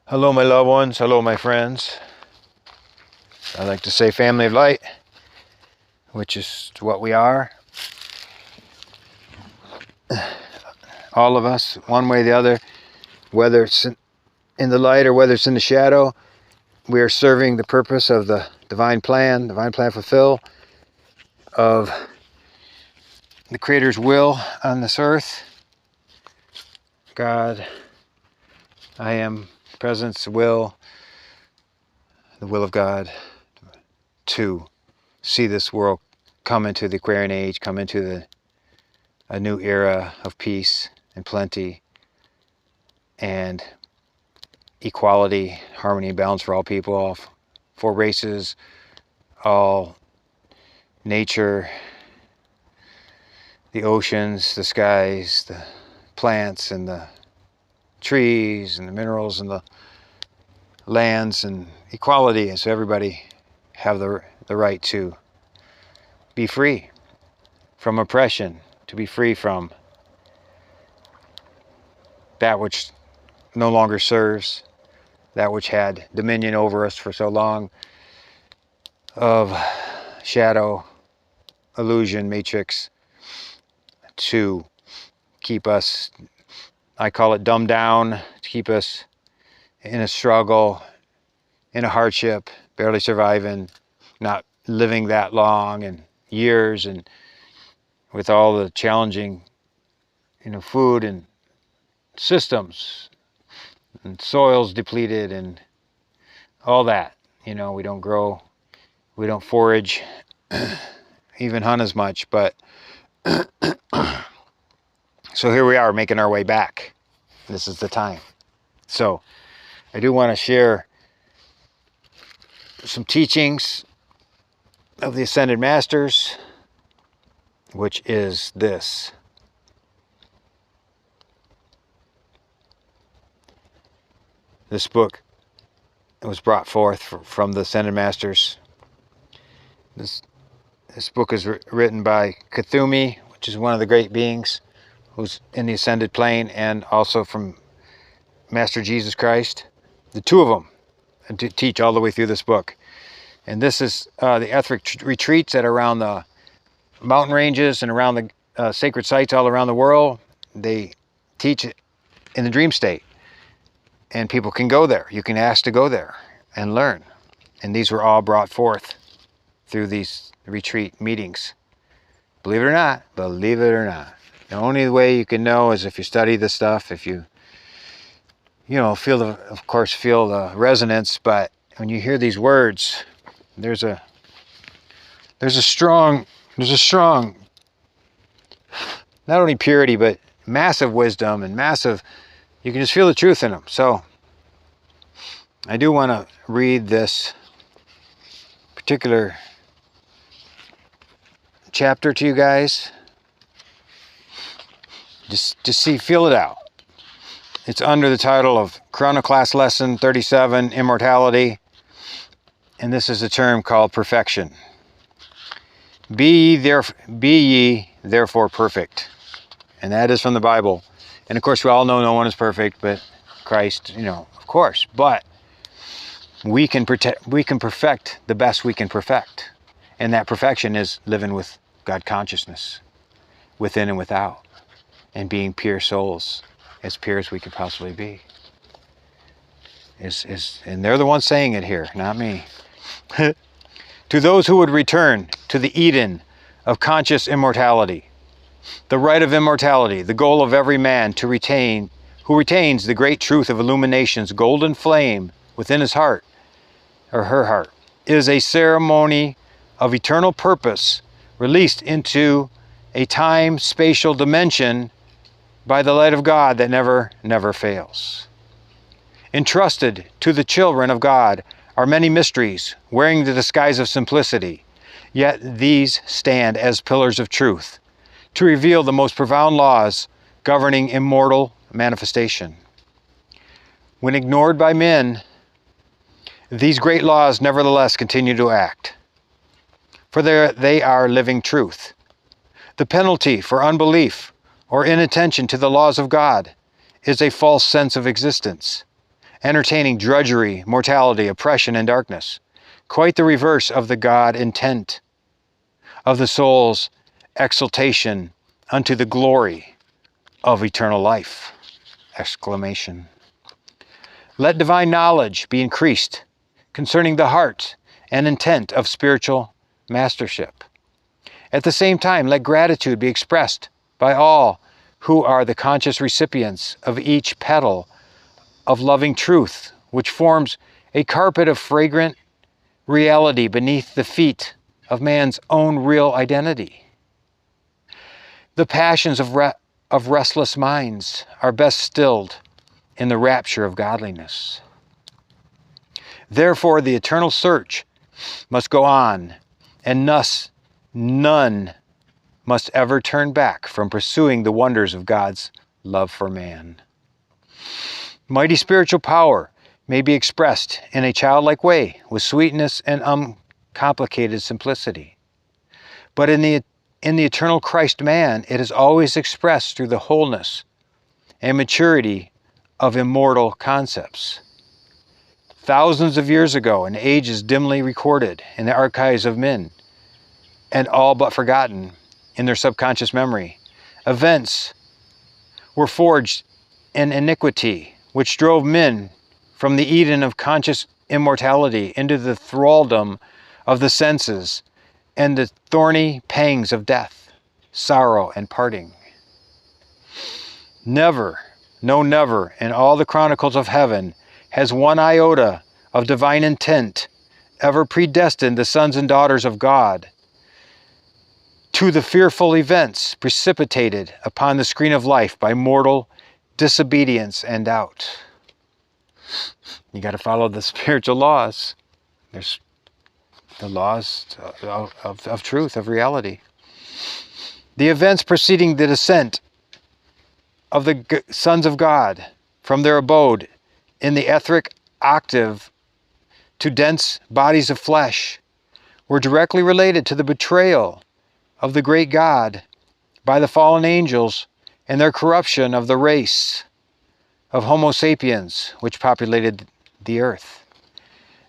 Hello, my loved ones. Hello, my friends. I like to say family of light, which is what we are. All of us, one way or the other, whether it's in the light or whether it's in the shadow, we are serving the purpose of the divine plan fulfill of the Creator's will on this earth. God, I am presence, will, the will of God to see this world come into the Aquarian age, come into a new era of peace and plenty and equality, harmony, and balance for all people, all four races, all nature, the oceans, the skies, the plants, and the trees, and the minerals, and the lands, and equality, and so everybody have the right to be free from oppression, to be free from that which no longer serves, that which had dominion over us for so long, of shadow, illusion, matrix, to keep us, I call it dumbed down, to keep us in a struggle, in a hardship, barely surviving, not living that long and years, and with all the challenging, food and systems and soils depleted and all that. We don't grow, we don't forage, even hunt as much, but so here we are making our way back. This is the time. So I do want to share some teachings of the Ascended Masters, which is this. This book was brought forth from the Ascended Masters. This book is written by Kuthumi, which is one of the great beings who's in the Ascended Plane, and also from Master Jesus Christ. The two of them to teach all the way through this book. And this is the etheric retreats that are around the mountain ranges and around the sacred sites all around the world. They teach it in the dream state. And people can go there. You can ask to go there and learn. And these were all brought forth through these retreat meetings. Believe it or not. Believe it or not. The only way you can know is if you study the stuff, if you feel the resonance, but when you hear these words, there's a strong, not only purity, but massive wisdom and massive, you can just feel the truth in them. So I do want to read this particular chapter to you guys. Just feel it out. It's under the title of Chronoclass Lesson 37, Immortality. And this is a term called perfection. Be ye therefore perfect. And that is from the Bible. And of course we all know no one is perfect, but Christ, of course. But we can perfect the best we can perfect. And that perfection is living with God consciousness, within and without, and being pure souls, as pure as we could possibly be. And they're the ones saying it here, not me. To those who would return to the Eden of conscious immortality, the right of immortality, the goal of every man who retains the great truth of illumination's golden flame within his heart, or her heart, is a ceremony of eternal purpose released into a time-spatial dimension by the light of God that never, never fails. Entrusted to the children of God are many mysteries wearing the disguise of simplicity, yet these stand as pillars of truth to reveal the most profound laws governing immortal manifestation. When ignored by men, these great laws nevertheless continue to act, for they are living truth. The penalty for unbelief or inattention to the laws of God is a false sense of existence, entertaining drudgery, mortality, oppression, and darkness. Quite the reverse of the God intent of the soul's exaltation unto the glory of eternal life! Exclamation. Let divine knowledge be increased concerning the heart and intent of spiritual mastership. At the same time, let gratitude be expressed by all who are the conscious recipients of each petal of loving truth, which forms a carpet of fragrant reality beneath the feet of man's own real identity. The passions of restless minds are best stilled in the rapture of godliness. Therefore, the eternal search must go on, and thus none must ever turn back from pursuing the wonders of God's love for man. Mighty spiritual power may be expressed in a childlike way with sweetness and uncomplicated simplicity. But in the eternal Christ man, it is always expressed through the wholeness and maturity of immortal concepts. Thousands of years ago, in ages dimly recorded in the archives of men, and all but forgotten in their subconscious memory, events were forged in iniquity, which drove men from the Eden of conscious immortality into the thraldom of the senses and the thorny pangs of death, sorrow, and parting. Never, no never, in all the chronicles of heaven has one iota of divine intent ever predestined the sons and daughters of God to the fearful events precipitated upon the screen of life by mortal disobedience and doubt. You got to follow the spiritual laws. There's the laws of truth, of reality. The events preceding the descent of the sons of God from their abode in the etheric octave to dense bodies of flesh were directly related to the betrayal of the great God by the fallen angels and their corruption of the race of Homo sapiens which populated the earth.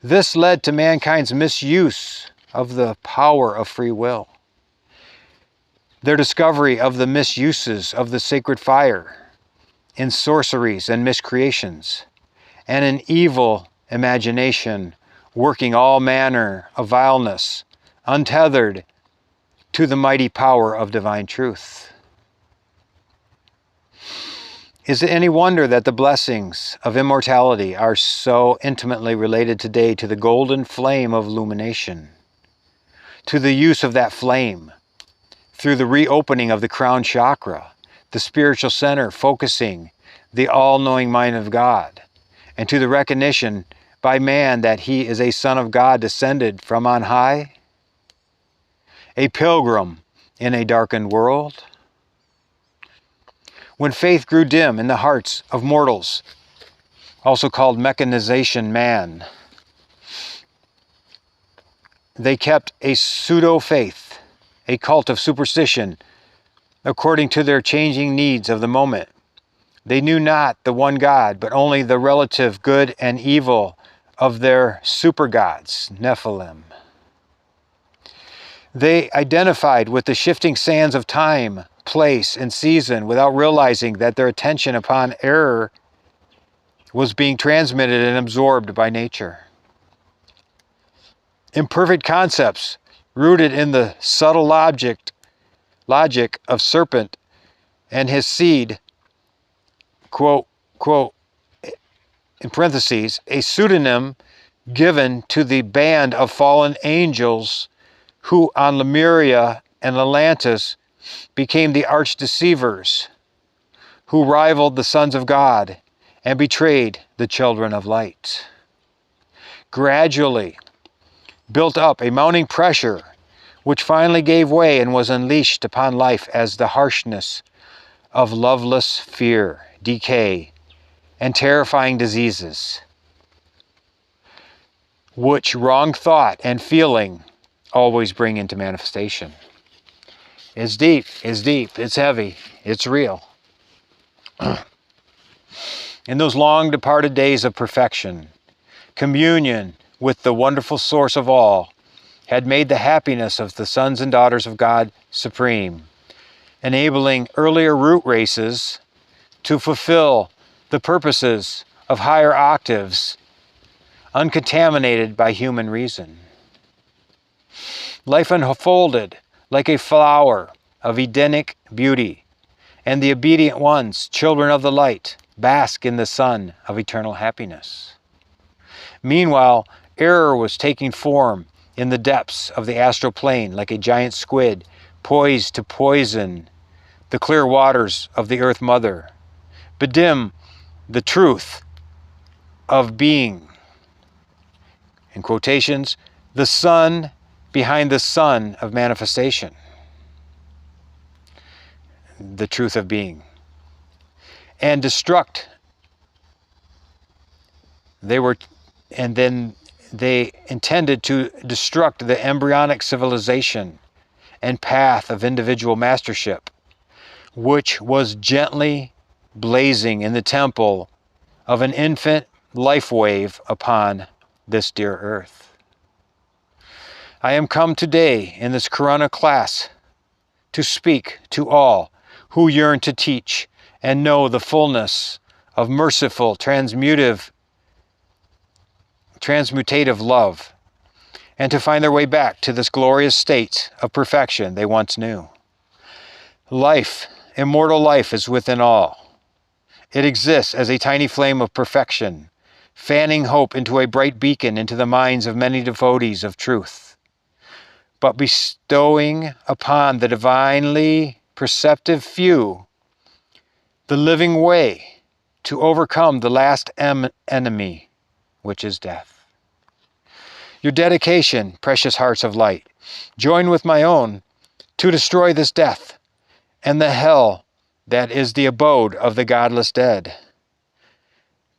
This led to mankind's misuse of the power of free will, their discovery of the misuses of the sacred fire in sorceries and miscreations, and an evil imagination working all manner of vileness, untethered to the mighty power of divine truth. Is it any wonder that the blessings of immortality are so intimately related today to the golden flame of illumination, to the use of that flame through the reopening of the crown chakra, the spiritual center focusing the all-knowing mind of God, and to the recognition by man that he is a son of God descended from on high, a pilgrim in a darkened world? When faith grew dim in the hearts of mortals, also called mechanization man, they kept a pseudo-faith, a cult of superstition, according to their changing needs of the moment. They knew not the one God, but only the relative good and evil of their super-gods, Nephilim. They identified with the shifting sands of time, place, and season without realizing that their attention upon error was being transmitted and absorbed by nature. Imperfect concepts rooted in the subtle logic of serpent and his seed, quote, in parentheses, a pseudonym given to the band of fallen angels who on Lemuria and Atlantis became the arch-deceivers who rivaled the sons of God and betrayed the children of light. Gradually built up a mounting pressure which finally gave way and was unleashed upon life as the harshness of loveless fear, decay, and terrifying diseases, which wrong thought and feeling always bring into manifestation. It's deep, it's heavy, it's real. In those long departed days of perfection, communion with the wonderful source of all had made the happiness of the sons and daughters of God supreme, enabling earlier root races to fulfill the purposes of higher octaves, uncontaminated by human reason. Life unfolded like a flower of Edenic beauty, and the obedient ones, children of the light, bask in the sun of eternal happiness. Meanwhile, error was taking form in the depths of the astral plane like a giant squid poised to poison the clear waters of the Earth Mother, bedim the truth of being. In quotations, the sun behind the sun of manifestation. The truth of being. And destruct. They intended to destruct the embryonic civilization and path of individual mastership, which was gently blazing in the temple of an infant life wave upon this dear earth. I am come today in this Corona class to speak to all who yearn to teach and know the fullness of merciful, transmutative love, and to find their way back to this glorious state of perfection they once knew. Life, immortal life, is within all. It exists as a tiny flame of perfection, fanning hope into a bright beacon into the minds of many devotees of truth, but bestowing upon the divinely perceptive few the living way to overcome the last enemy, which is death. Your dedication, precious hearts of light, join with my own to destroy this death and the hell that is the abode of the godless dead.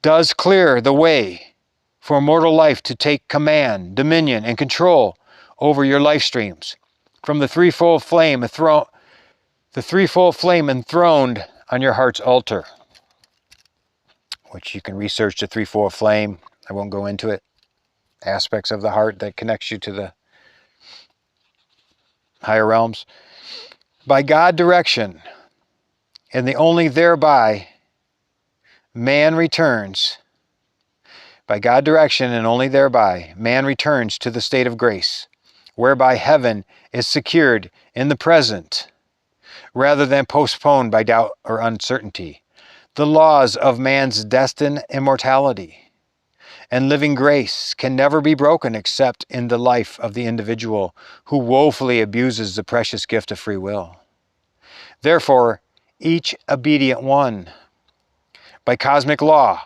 Does clear the way for mortal life to take command, dominion, and control over your life streams from the threefold flame enthroned on your heart's altar, which you can research the threefold flame. I won't go into it. Aspects of the heart that connects you to the higher realms. By God direction, and the only thereby man returns. By God direction and only thereby man returns to the state of grace, whereby heaven is secured in the present, rather than postponed by doubt or uncertainty. The laws of man's destined immortality and living grace can never be broken except in the life of the individual who woefully abuses the precious gift of free will. Therefore, each obedient one, by cosmic law,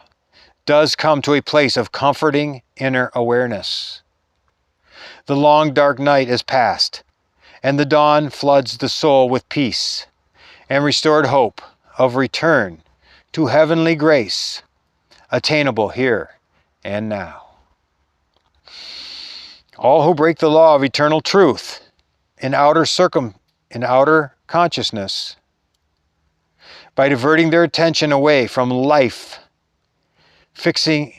does come to a place of comforting inner awareness. The long dark night is past, and the dawn floods the soul with peace and restored hope of return to heavenly grace, attainable here and now. All who break the law of eternal truth in outer consciousness, by diverting their attention away from life, fixing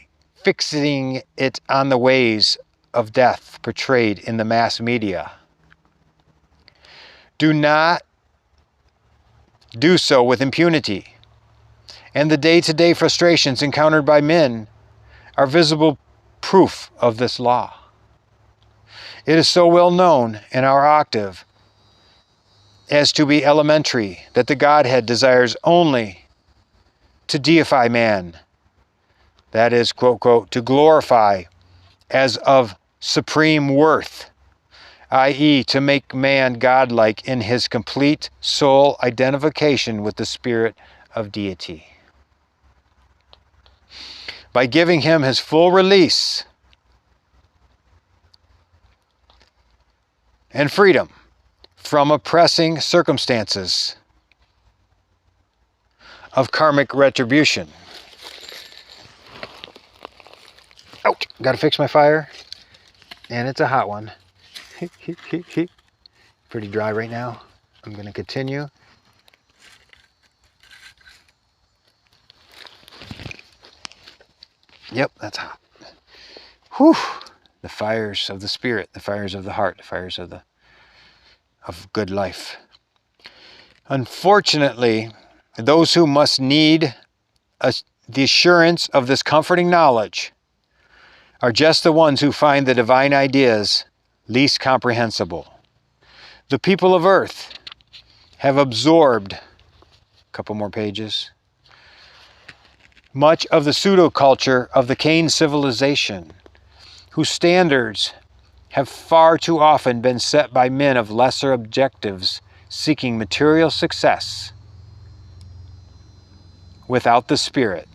it on the ways of death portrayed in the mass media, do not do so with impunity. And the day-to-day frustrations encountered by men are visible proof of this law. It is so well known in our octave as to be elementary that the Godhead desires only to deify man, that is, quote, quote, to glorify as of supreme worth, i.e., to make man godlike in his complete soul identification with the spirit of deity. By giving him his full release and freedom from oppressing circumstances of karmic retribution. Ouch! Gotta fix my fire. And it's a hot one. Pretty dry right now. I'm gonna continue. Yep, that's hot. Whew. The fires of the spirit, the fires of the heart, the fires of good life. Unfortunately, those who must need the assurance of this comforting knowledge are just the ones who find the divine ideas least comprehensible. The people of earth have absorbed, a couple more pages, much of the pseudo-culture of the Cain civilization, whose standards have far too often been set by men of lesser objectives seeking material success without the spirit.